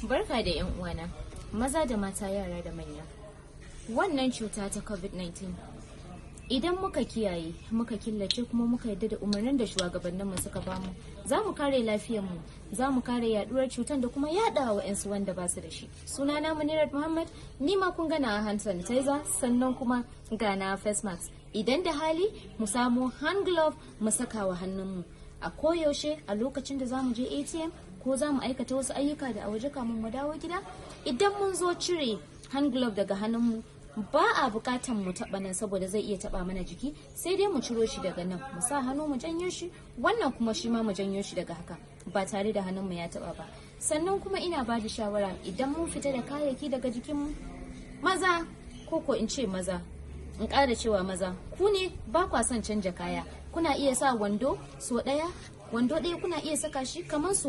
Barka da 'yan uwana, maza da mata, yara da manya. Wannan cuta ta COVID-19 idan muka kiyaye, muka killace kuma muka yarda da umarnin da shugabanninmu suka bamu, za mu kare lafiyarmu, za mu kare yaduwar cutar da kuma yada wa 'yansu wanda ba su da shi. Sunana Munirat Muhammad, ni ma kun gana hand sanitizer, sannan kuma gana face mask. Idan da hali mu samu hand glove mu saka wa hannunmu a koyaushe a lokacin da za mu je ATM ko za mu aikata wasu ayyuka da a waje kamun mu dawo gida. Idan mun zo cire hand glove daga hannunmu, ba a bukatan mu taba nan saboda zai iya taba mana jiki, sai dai mu ciro shi daga nan mu sa hannu mu janyo shi, wannan kuma shi ma mu janyo shi daga haka ba tare da hannunmu ya taba ba. Sannan kuma ina ba da shawara, idan mun fita da kayayyaki daga jikinmu, maza ko in ce maza, in ƙara cewa maza, ku ne ba kwa son canja kaya, kuna iya sa wando so ɗaya, wando ɗaya kuna iya saka shi kamar so